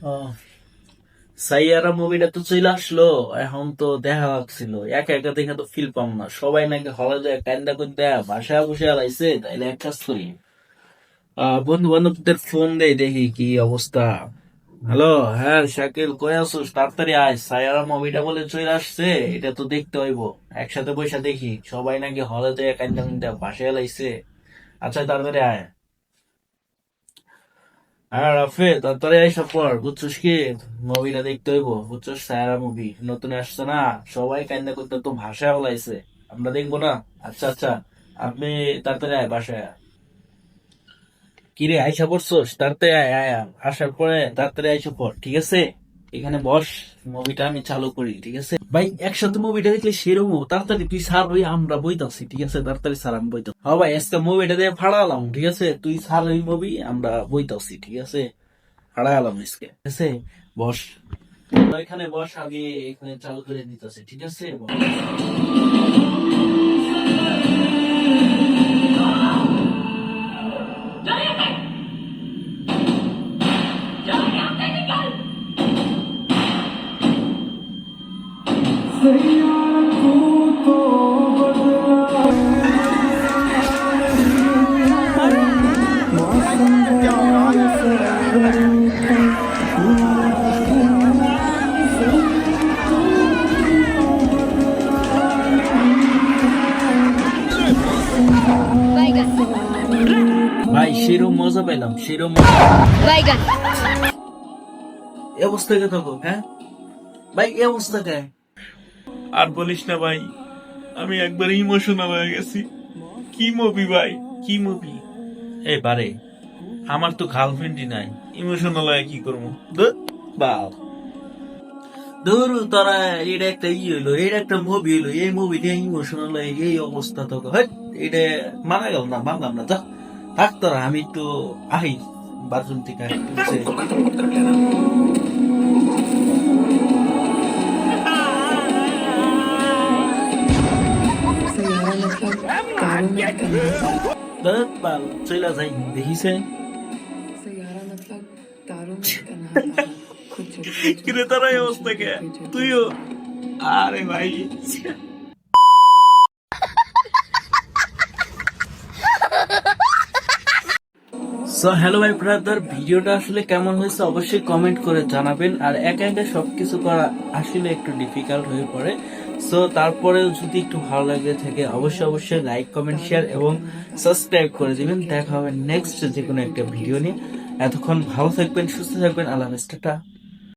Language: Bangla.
আহ, সাইয়ারা মুভিটা তো চলে আসলো। এখন তো দেখা লাগছিল, একা একা দেখে তো ফিল পাম না। সবাই নাকি হলে যায় কান্দা কুন্দা বাসায় বসে আলাইছে। তাইলে এক কাজ করি, বন্ধু বান্ধবদের ফোন দেই, দেখি কি অবস্থা। হ্যালো, হ্যাঁ শাকিল, কই আছোস? তাড়াতাড়ি আয়, সাইয়ারা মুভিটা বলে চলে আসছে, এটা তো দেখতে হইব। একসাথে বসে দেখি, সবাই নাকি হলে যায় কান্দা কুন্দা বাসায় আলাইছে। আচ্ছা তাড়াতাড়ি আয়। আর রাফে, তাড়াতাড়ি আইসা পর, বুঝছস কি? মুভিটা দেখতে হইব, বুঝছস? সায়ারা মুভি নতুন আসছে না, সবাই কান্দা করতে তো ভাষা হলাইছে। আমরা দেখবো না? আচ্ছা আচ্ছা, আপনি তাড়াতাড়ি আয় বাসায় আয়। কিরে, আইসা পড়ছস? তাড়াতাড়ি আয় আয় আয়। আসার পরে তাড়াতাড়ি আইসা পড়, ঠিক আছে? এখানে বস, মুভিটা আমি চালু করি, ঠিক আছে? ভাই একসাথে মুভিটা দেখলে সেরকম। তাড়াতাড়ি তুই সার, ওই আমরা বইতাছি, ঠিক আছে? তাড়াতাড়ি সার, আমি বইতাছি। হ্যাঁ ভাই, আজকে মুভিটা দিয়ে ফাড়ালাম, ঠিক আছে? তুই সার ওই মুভি, আমরা বইতাছি, ঠিক আছে? হারালাম আজকে, ঠিক আছে? বস, তোরা এখানে বস, আগে এখানে চালু করে দিতেছে, ঠিক আছে? বস। বাইগান ভাই সেরম মজা পেলাম, সেরম মজা। বাইগান এ অবস্থা কে থাকো, হ্যাঁ ভাই, এ অবস্থা কে? আর বলিস না ভাই, আমি একবার ইমোশনাল হয়ে গেছি। কি মুভি ভাই, কি মুভি! এই বারে, আমার তো গার্লফ্রেন্ডই নাই, ইমোশনাল হয়ে কি করবো? বাল, ধর তোরা, এটা একটা ই হইলো, এটা একটা মুভি হইলো, এই মুভি দিয়ে ইমোশনাল এই অবস্থা তো হয়। এটা মানা গেল না, মানলাম না। যা থাক তোরা, আমি একটু আহি বাথরুম থেকে, ঠিক আছে? सैयारा मतलब तारों में कन्हा था। ধুর বাল, চইলা যাই, দেখিছে? सैयारा मतलब तारों में कन्हा था। खुद चलते কিরে তারা এই অবস্থা কে? তুইও? আরে ভাই, সো হ্যালো ভাই ব্রাদার, ভিডিওটা আসলে কেমন হয়েছে অবশ্যই কমেন্ট করে জানাবেন। আর একা একা সবকিছু করা আসলে একটু ডিফিকাল্ট হয়ে পড়ে। সো তারপরেও যদি একটু ভালো লাগে থাকে, অবশ্যই অবশ্যই লাইক কমেন্ট শেয়ার এবং সাবস্ক্রাইব করে দিবেন। দেখা হবে নেক্সট যে কোনো একটা ভিডিও নিয়ে। এতক্ষণ ভালো থাকবেন, সুস্থ থাকবেন, আল্লাহ হাফেজ, টাটা।